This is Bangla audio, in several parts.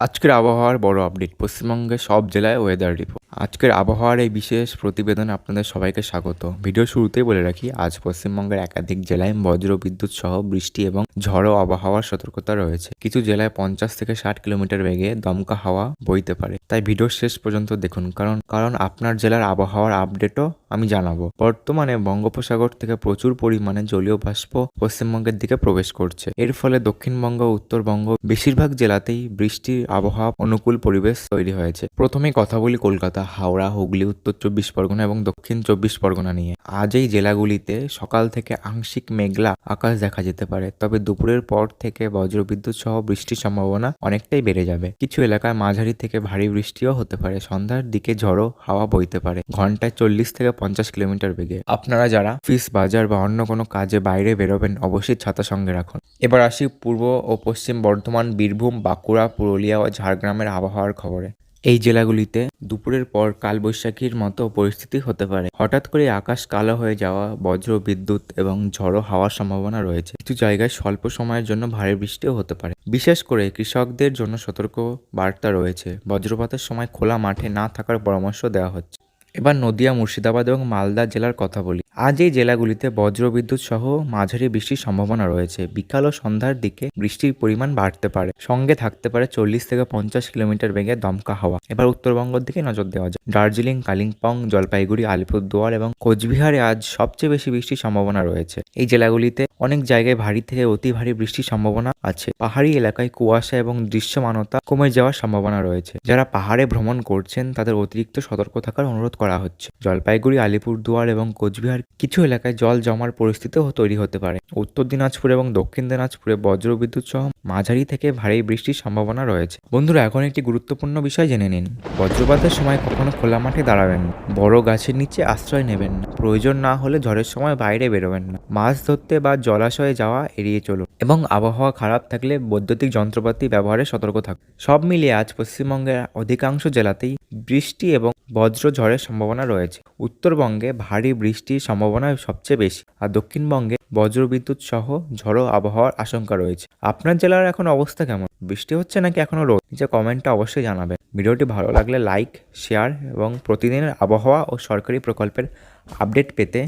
আজকের আবহাওয়ার বড় আপডেট পশ্চিমবঙ্গের সব জেলায় ওয়েদার রিপোর্ট। আজকের আবহাওয়ার এই বিশেষ প্রতিবেদনে আপনাদের সবাইকে স্বাগত। ভিডিও শুরুতেই বলে রাখি, আজ পশ্চিমবঙ্গের একাধিক জেলায় বজ্র বিদ্যুৎ সহ বৃষ্টি এবং ঝড়ো আবহাওয়ার সতর্কতা রয়েছে। কিছু জেলায় 50 থেকে 60 কিলোমিটার বেগে দমকা হাওয়া বইতে পারে, তাই ভিডিও শেষ পর্যন্ত দেখুন, কারণ আপনার জেলার আবহাওয়ার আপডেটও আমি জানাবো। বর্তমানে বঙ্গোপসাগর থেকে প্রচুর পরিমাণে জলীয় বাষ্প পশ্চিমবঙ্গের দিকে প্রবেশ করছে। এর ফলে দক্ষিণবঙ্গ ও উত্তরবঙ্গ বেশিরভাগ জেলাতেই বৃষ্টির আবহাওয়া অনুকূল পরিবেশ তৈরি হয়েছে। প্রথমেই কথা বলি কলকাতা, হাওড়া, হুগলি, উত্তর 24 পরগনা এবং দক্ষিণ 24 পরগনা নিয়ে। আজ এই জেলাগুলিতে সকাল থেকে আংশিক মেঘলা আকাশ দেখা যেতে পারে, তবে দুপুরের পর থেকে বজ্রবিদ্যুৎ সহ বৃষ্টির সম্ভাবনা অনেকটাই বেড়ে যাবে। কিছু এলাকায় মাঝারি থেকে ভারী বৃষ্টিও হতে পারে। সন্ধ্যার দিকে ঝড়ো হাওয়া বইতে পারে, ঘন্টায় 40 থেকে 50 কিলোমিটার বেগে। আপনারা যারা অফিস, বাজার বা অন্য কোনো কাজে বাইরে বেরোবেন, অবশ্যই ছাতা সঙ্গে রাখুন। এবার আসি পূর্ব ও পশ্চিম বর্ধমান, বীরভূম, বাঁকুড়া, পুরুলিয়া ও ঝাড়গ্রামের আবহাওয়ার খবরে। এই জেলাগুলিতে দুপুরের পর কালবৈশাখীর মতো পরিস্থিতি হতে পারে। হঠাৎ করে আকাশ কালো হয়ে যাওয়া, বজ্র বিদ্যুৎ এবং ঝড়ো হাওয়ার সম্ভাবনা রয়েছে। কিছু জায়গায় স্বল্প সময়ের জন্য ভারী বৃষ্টিও হতে পারে। বিশেষ করে কৃষকদের জন্য সতর্ক বার্তা রয়েছে। বজ্রপাতের সময় খোলা মাঠে না থাকার পরামর্শ দেওয়া হচ্ছে। এবার নদিয়া, মুর্শিদাবাদ এবং মালদা জেলার কথা বলি। আজ এই জেলাগুলিতে বজ্রবিদ্যুৎ সহ মাঝারি বৃষ্টির সম্ভাবনা রয়েছে। বিকাল ও সন্ধ্যার দিকে বৃষ্টির পরিমাণ বাড়তে পারে, সঙ্গে থাকতে পারে 40 থেকে 50 কিলোমিটার বেগে দমকা হাওয়া। এবার উত্তরবঙ্গের দিকে নজর দেওয়া যায়। দার্জিলিং, কালিম্পং, জলপাইগুড়ি, আলিপুরদুয়ার এবং কোচবিহারে আজ সবচেয়ে বেশি বৃষ্টির সম্ভাবনা রয়েছে। এই জেলাগুলিতে অনেক জায়গায় ভারী থেকে অতি ভারী বৃষ্টির সম্ভাবনা আছে। পাহাড়ি এলাকায় কুয়াশা এবং দৃশ্যমানতা কমে যাওয়ার সম্ভাবনা রয়েছে। যারা পাহাড়ে ভ্রমণ করছেন তাদের অতিরিক্ত সতর্ক থাকার অনুরোধ করা হচ্ছে। জলপাইগুড়ি, আলিপুরদুয়ার এবং কোচবিহার কিছু এলাকায় জল জমার পরিস্থিতিও তৈরি হতে পারে। উত্তর দিনাজপুর এবং দক্ষিণ দিনাজপুরে বজ্রবিদ্যুৎ সহ মাঝারি থেকে ভারী বৃষ্টির সম্ভাবনা রয়েছে। বন্ধুরা, এখন একটি গুরুত্বপূর্ণ বিষয় জেনে নিন। বজ্রপাতের সময় কখনো খোলা মাঠে দাঁড়াবেন না, বড় গাছের নিচে আশ্রয় নেবেন না, প্রয়োজন না হলে ঝড়ের সময় বাইরে বেরোবেন না, মাছ ধরতে বা জলাশয়ে যাওয়া এড়িয়ে চলুন এবং আবহাওয়া খারাপ থাকলে বৈদ্যুতিক যন্ত্রপাতি ব্যবহারে সতর্ক থাকুন। সব মিলিয়ে আজ পশ্চিমবঙ্গের অধিকাংশ জেলাতেই বৃষ্টি এবং বজ্র ঝড়ের সম্ভাবনা রয়েছে। উত্তরবঙ্গে ভারী বৃষ্টির সম্ভাবনা সবচেয়ে বেশি, আর দক্ষিণবঙ্গে বজ্রবিদ্যুৎ সহ ঝড়ো আবহাওয়ার আশঙ্কা রয়েছে। আপনার জেলার এখন অবস্থা কেমন? বৃষ্টি হচ্ছে নাকি এখনো রোদ? নিচে কমেন্টটা অবশ্যই জানাবেন। ভিডিওটি ভালো লাগলে লাইক, শেয়ার এবং প্রতিদিনের আবহাওয়া ও সরকারি প্রকল্পের আপডেট পেতে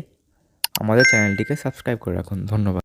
আমাদের চ্যানেলটিকে সাবস্ক্রাইব করে রাখুন। ধন্যবাদ।